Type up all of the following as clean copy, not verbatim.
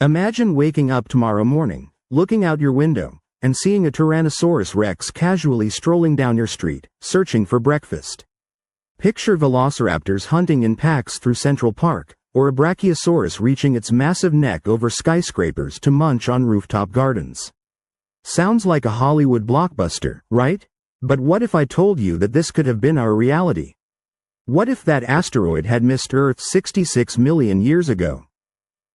Imagine waking up tomorrow morning, looking out your window, and seeing a Tyrannosaurus rex casually strolling down your street, searching for breakfast. Picture velociraptors hunting in packs through Central Park, or a brachiosaurus reaching its massive neck over skyscrapers to munch on rooftop gardens. Sounds like a Hollywood blockbuster, right? But what if I told you that this could have been our reality? What if that asteroid had missed Earth 66 million years ago?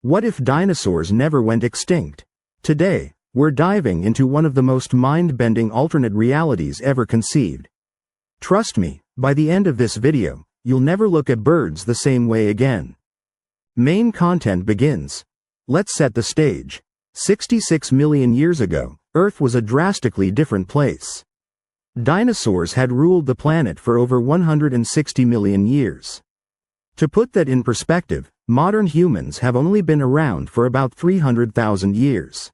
What if dinosaurs never went extinct? Today, we're diving into one of the most mind-bending alternate realities ever conceived. Trust me, by the end of this video, you'll never look at birds the same way again. Main content begins. Let's set the stage. 66 million years ago, Earth was a drastically different place. Dinosaurs had ruled the planet for over 160 million years. To put that in perspective, modern humans have only been around for about 300,000 years.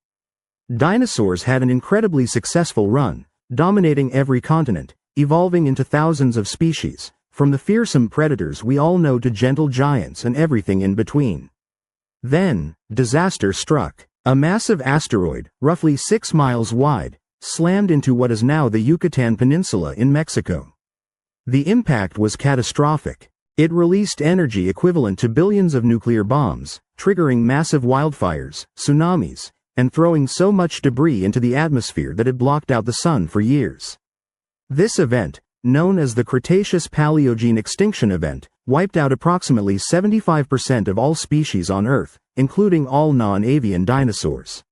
Dinosaurs had an incredibly successful run, dominating every continent, evolving into thousands of species, from the fearsome predators we all know to gentle giants and everything in between. Then, disaster struck. A massive asteroid, roughly 6 miles wide, slammed into what is now the Yucatan Peninsula in Mexico. The impact was catastrophic. It released energy equivalent to billions of nuclear bombs, triggering massive wildfires, tsunamis, and throwing so much debris into the atmosphere that it blocked out the sun for years. This event, known as the Cretaceous-Paleogene extinction event, wiped out approximately 75% of all species on Earth, including all non-avian dinosaurs.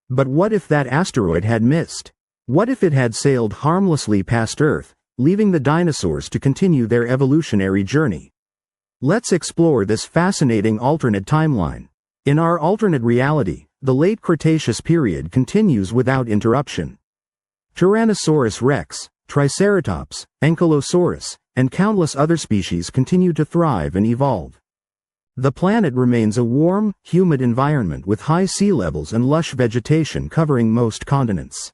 But what if that asteroid had missed? What if it had sailed harmlessly past Earth, leaving the dinosaurs to continue their evolutionary journey? Let's explore this fascinating alternate timeline. In our alternate reality, the late Cretaceous period continues without interruption. Tyrannosaurus rex, Triceratops, Ankylosaurus, and countless other species continue to thrive and evolve. The planet remains a warm, humid environment with high sea levels and lush vegetation covering most continents.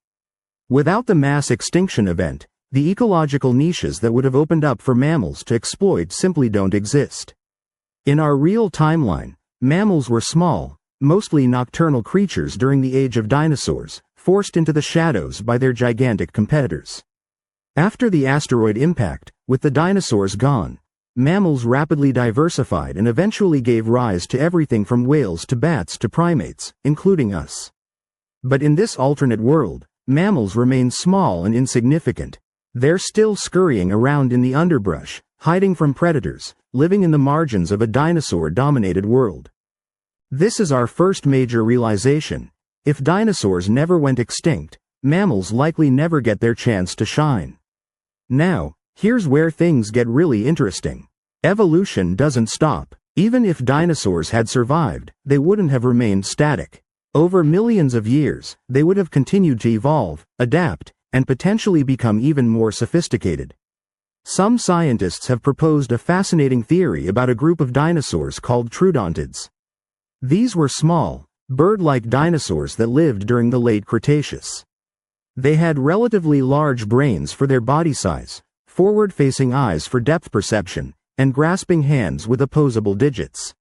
Without the mass extinction event, the ecological niches that would have opened up for mammals to exploit simply don't exist. In our real timeline, mammals were small, mostly nocturnal creatures during the Age of Dinosaurs, forced into the shadows by their gigantic competitors. After the asteroid impact, with the dinosaurs gone, mammals rapidly diversified and eventually gave rise to everything from whales to bats to primates, including us. But in this alternate world, mammals remain small and insignificant. They're still scurrying around in the underbrush, hiding from predators, living in the margins of a dinosaur-dominated world. This is our first major realization. If dinosaurs never went extinct, mammals likely never get their chance to shine. Now, here's where things get really interesting. Evolution doesn't stop. Even if dinosaurs had survived, they wouldn't have remained static. Over millions of years, they would have continued to evolve, adapt, and potentially become even more sophisticated. Some scientists have proposed a fascinating theory about a group of dinosaurs called troodontids. These were small, bird-like dinosaurs that lived during the late Cretaceous. They had relatively large brains for their body size, forward-facing eyes for depth perception, and grasping hands with opposable digits.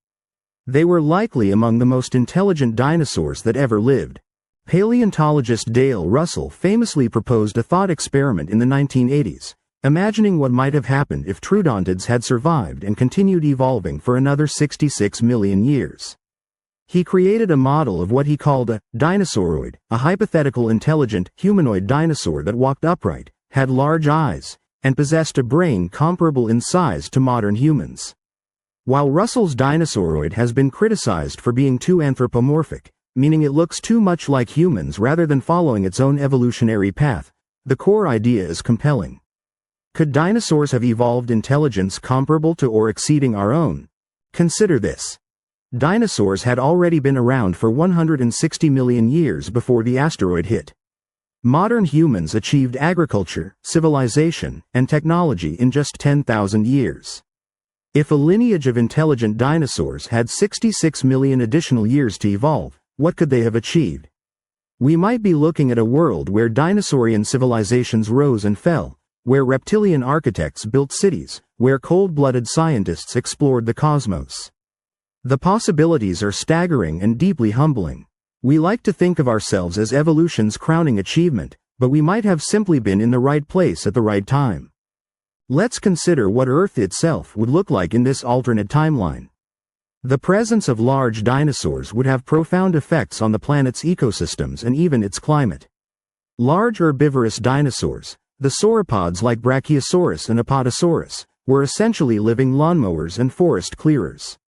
They were likely among the most intelligent dinosaurs that ever lived. Paleontologist Dale Russell famously proposed a thought experiment in the 1980s, imagining what might have happened if troodontids had survived and continued evolving for another 66 million years. He created a model of what he called a Dinosauroid, a hypothetical intelligent, humanoid dinosaur that walked upright, had large eyes, and possessed a brain comparable in size to modern humans. While Russell's Dinosauroid has been criticized for being too anthropomorphic, meaning it looks too much like humans rather than following its own evolutionary path, the core idea is compelling. Could dinosaurs have evolved intelligence comparable to or exceeding our own? Consider this. Dinosaurs had already been around for 160 million years before the asteroid hit. Modern humans achieved agriculture, civilization, and technology in just 10,000 years. If a lineage of intelligent dinosaurs had 66 million additional years to evolve, what could they have achieved? We might be looking at a world where dinosaurian civilizations rose and fell, where reptilian architects built cities, where cold-blooded scientists explored the cosmos. The possibilities are staggering and deeply humbling. We like to think of ourselves as evolution's crowning achievement, but we might have simply been in the right place at the right time. Let's consider what Earth itself would look like in this alternate timeline. The presence of large dinosaurs would have profound effects on the planet's ecosystems and even its climate. Large herbivorous dinosaurs, the sauropods like Brachiosaurus and Apatosaurus, were essentially living lawnmowers and forest clearers.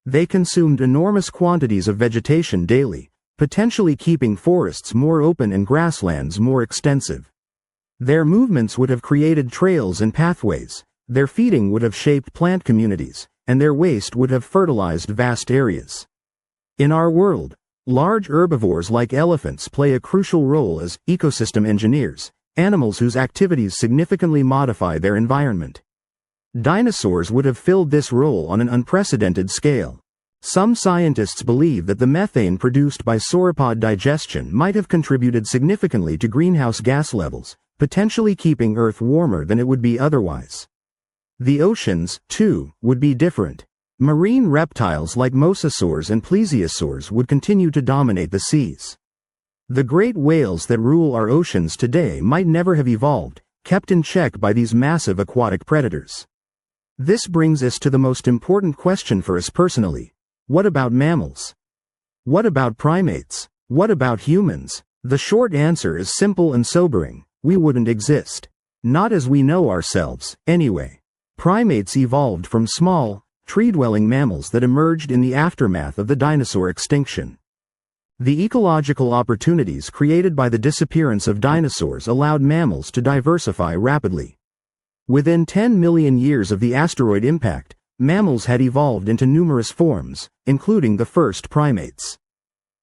They consumed enormous quantities of vegetation daily, potentially keeping forests more open and grasslands more extensive. Their movements would have created trails and pathways, their feeding would have shaped plant communities, and their waste would have fertilized vast areas. In our world, large herbivores like elephants play a crucial role as ecosystem engineers, animals whose activities significantly modify their environment. Dinosaurs would have filled this role on an unprecedented scale. Some scientists believe that the methane produced by sauropod digestion might have contributed significantly to greenhouse gas levels, potentially keeping Earth warmer than it would be otherwise. The oceans, too, would be different. Marine reptiles like mosasaurs and plesiosaurs would continue to dominate the seas. The great whales that rule our oceans today might never have evolved, kept in check by these massive aquatic predators. This brings us to the most important question for us personally. What about mammals? What about primates? What about humans? The short answer is simple and sobering. We wouldn't exist. Not as we know ourselves, anyway. Primates evolved from small, tree-dwelling mammals that emerged in the aftermath of the dinosaur extinction. The ecological opportunities created by the disappearance of dinosaurs allowed mammals to diversify rapidly. Within 10 million years of the asteroid impact, mammals had evolved into numerous forms, including the first primates.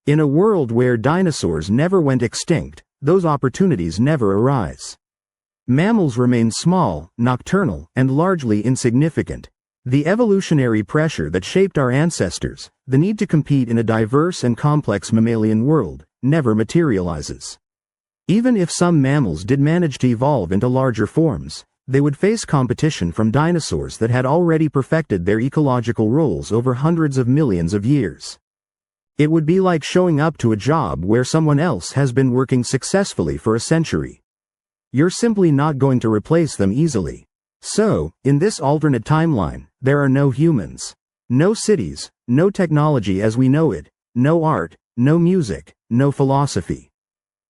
In a world where dinosaurs never went extinct, those opportunities never arise. Mammals remain small, nocturnal, and largely insignificant. The evolutionary pressure that shaped our ancestors, the need to compete in a diverse and complex mammalian world, never materializes. Even if some mammals did manage to evolve into larger forms, they would face competition from dinosaurs that had already perfected their ecological roles over hundreds of millions of years. It would be like showing up to a job where someone else has been working successfully for a century. You're simply not going to replace them easily. So, in this alternate timeline, there are no humans. No cities, no technology as we know it, no art, no music, no philosophy.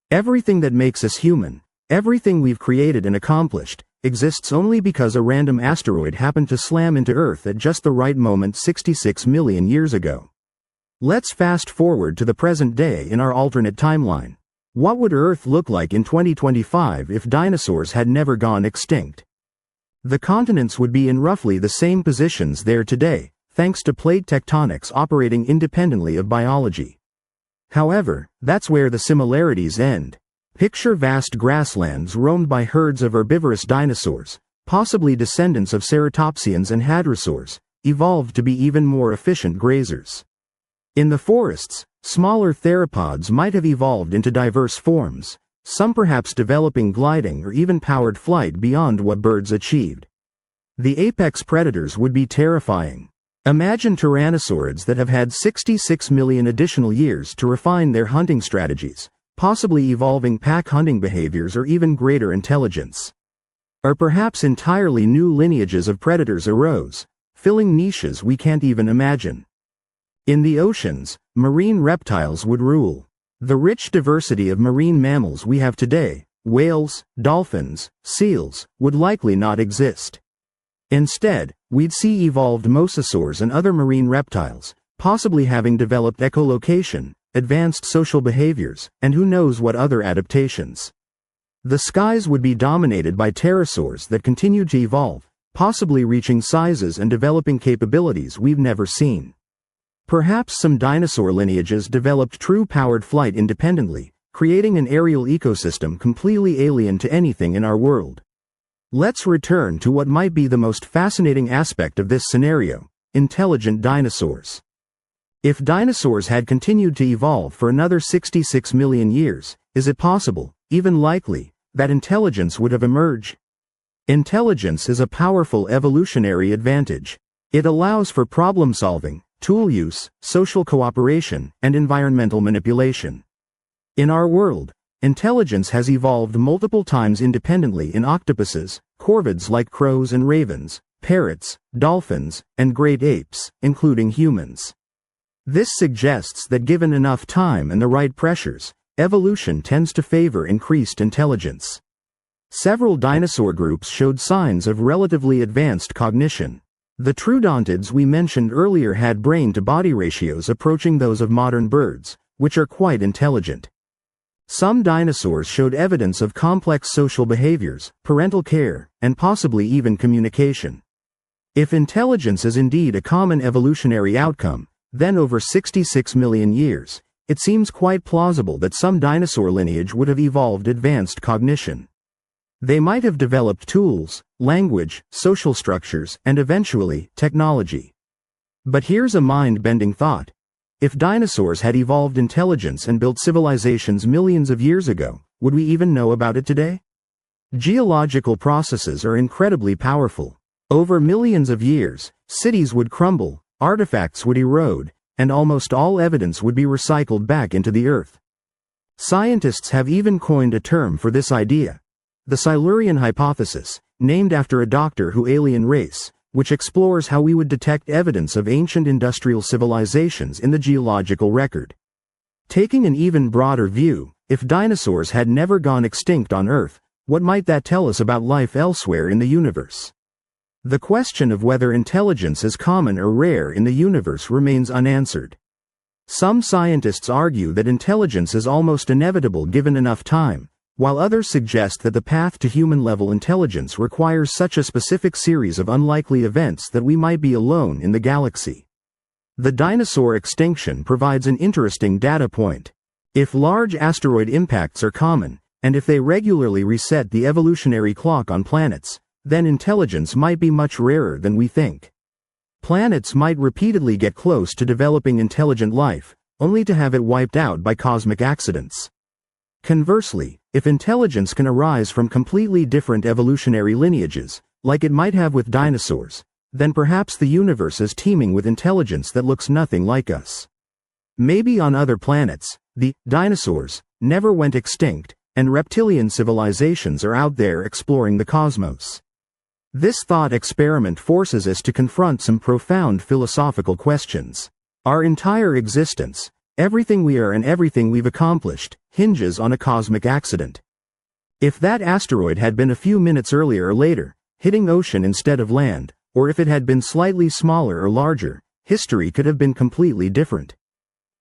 Everything that makes us human, everything we've created and accomplished, exists only because a random asteroid happened to slam into Earth at just the right moment 66 million years ago. Let's fast forward to the present day in our alternate timeline. What would Earth look like in 2025 if dinosaurs had never gone extinct? The continents would be in roughly the same positions there today, thanks to plate tectonics operating independently of biology. However, that's where the similarities end. Picture vast grasslands roamed by herds of herbivorous dinosaurs, possibly descendants of ceratopsians and hadrosaurs, evolved to be even more efficient grazers. In the forests, smaller theropods might have evolved into diverse forms, some perhaps developing gliding or even powered flight beyond what birds achieved. The apex predators would be terrifying. Imagine tyrannosaurids that have had 66 million additional years to refine their hunting strategies, possibly evolving pack hunting behaviors or even greater intelligence. Or perhaps entirely new lineages of predators arose, filling niches we can't even imagine. In the oceans, marine reptiles would rule. The rich diversity of marine mammals we have today, whales, dolphins, seals, would likely not exist. Instead, we'd see evolved mosasaurs and other marine reptiles, possibly having developed echolocation, advanced social behaviors, and who knows what other adaptations. The skies would be dominated by pterosaurs that continued to evolve, possibly reaching sizes and developing capabilities we've never seen. Perhaps some dinosaur lineages developed true powered flight independently, creating an aerial ecosystem completely alien to anything in our world. Let's return to what might be the most fascinating aspect of this scenario: intelligent dinosaurs. If dinosaurs had continued to evolve for another 66 million years, is it possible, even likely, that intelligence would have emerged? Intelligence is a powerful evolutionary advantage. It allows for problem solving, tool use, social cooperation, and environmental manipulation. In our world, intelligence has evolved multiple times independently in octopuses, corvids like crows and ravens, parrots, dolphins, and great apes, including humans. This suggests that given enough time and the right pressures, evolution tends to favor increased intelligence. Several dinosaur groups showed signs of relatively advanced cognition. The troodontids we mentioned earlier had brain-to-body ratios approaching those of modern birds, which are quite intelligent. Some dinosaurs showed evidence of complex social behaviors, parental care, and possibly even communication. If intelligence is indeed a common evolutionary outcome, then over 66 million years, it seems quite plausible that some dinosaur lineage would have evolved advanced cognition. They might have developed tools, language, social structures, and eventually, technology. But here's a mind-bending thought. If dinosaurs had evolved intelligence and built civilizations millions of years ago, would we even know about it today? Geological processes are incredibly powerful. Over millions of years, cities would crumble, artifacts would erode, and almost all evidence would be recycled back into the earth. Scientists have even coined a term for this idea. The Silurian hypothesis, named after a Doctor Who alien race, which explores how we would detect evidence of ancient industrial civilizations in the geological record. Taking an even broader view, if dinosaurs had never gone extinct on Earth, what might that tell us about life elsewhere in the universe? The question of whether intelligence is common or rare in the universe remains unanswered. Some scientists argue that intelligence is almost inevitable given enough time, while others suggest that the path to human-level intelligence requires such a specific series of unlikely events that we might be alone in the galaxy. The dinosaur extinction provides an interesting data point. If large asteroid impacts are common, and if they regularly reset the evolutionary clock on planets, then intelligence might be much rarer than we think. Planets might repeatedly get close to developing intelligent life, only to have it wiped out by cosmic accidents. Conversely, if intelligence can arise from completely different evolutionary lineages, like it might have with dinosaurs, then perhaps the universe is teeming with intelligence that looks nothing like us. Maybe on other planets, the dinosaurs never went extinct, and reptilian civilizations are out there exploring the cosmos. This thought experiment forces us to confront some profound philosophical questions. Our entire existence, everything we are and everything we've accomplished, hinges on a cosmic accident. If that asteroid had been a few minutes earlier or later, hitting ocean instead of land, or if it had been slightly smaller or larger, history could have been completely different.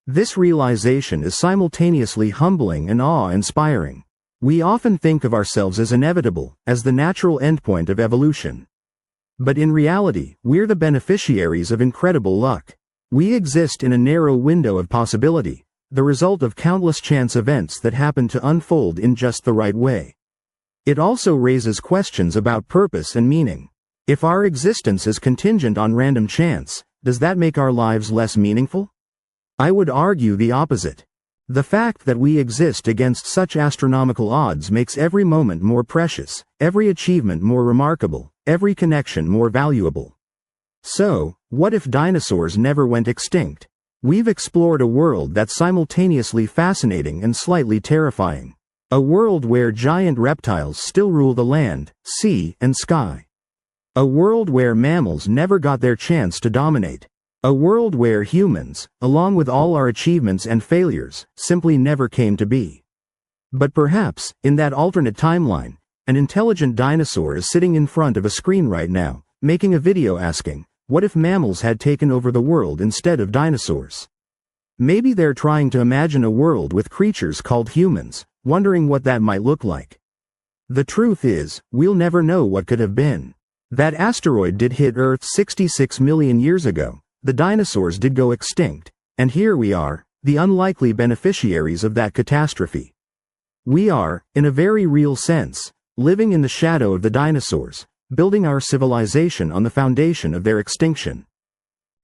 This realization is simultaneously humbling and awe-inspiring. We often think of ourselves as inevitable, as the natural endpoint of evolution. But in reality, we're the beneficiaries of incredible luck. We exist in a narrow window of possibility, the result of countless chance events that happen to unfold in just the right way. It also raises questions about purpose and meaning. If our existence is contingent on random chance, does that make our lives less meaningful? I would argue the opposite. The fact that we exist against such astronomical odds makes every moment more precious, every achievement more remarkable, every connection more valuable. So, what if dinosaurs never went extinct? We've explored a world that's simultaneously fascinating and slightly terrifying. A world where giant reptiles still rule the land, sea, and sky. A world where mammals never got their chance to dominate. A world where humans, along with all our achievements and failures, simply never came to be. But perhaps, in that alternate timeline, an intelligent dinosaur is sitting in front of a screen right now, making a video asking, what if mammals had taken over the world instead of dinosaurs? Maybe they're trying to imagine a world with creatures called humans, wondering what that might look like. The truth is, we'll never know what could have been. That asteroid did hit Earth 66 million years ago, the dinosaurs did go extinct, and here we are, the unlikely beneficiaries of that catastrophe. We are, in a very real sense, living in the shadow of the dinosaurs, building our civilization on the foundation of their extinction.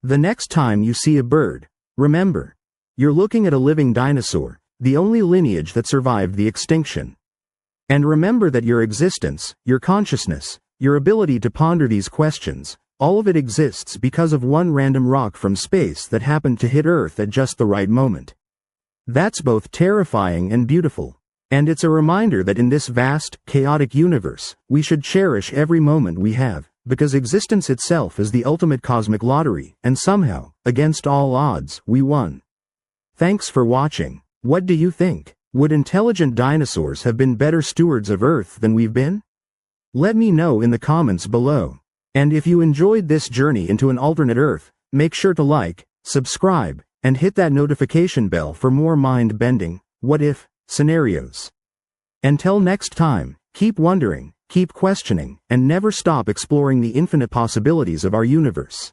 The next time you see a bird, remember, you're looking at a living dinosaur, the only lineage that survived the extinction. And remember that your existence, your consciousness, your ability to ponder these questions, All of it exists because of one random rock from space that happened to hit Earth at just the right moment. That's both terrifying and beautiful. And it's a reminder that in this vast, chaotic universe, we should cherish every moment we have, because existence itself is the ultimate cosmic lottery, and somehow, against all odds, we won. Thanks for watching. What do you think? Would intelligent dinosaurs have been better stewards of Earth than we've been? Let me know in the comments below. And if you enjoyed this journey into an alternate Earth, make sure to like, subscribe, and hit that notification bell for more mind-bending, what-if scenarios. Until next time, keep wondering, keep questioning, and never stop exploring the infinite possibilities of our universe.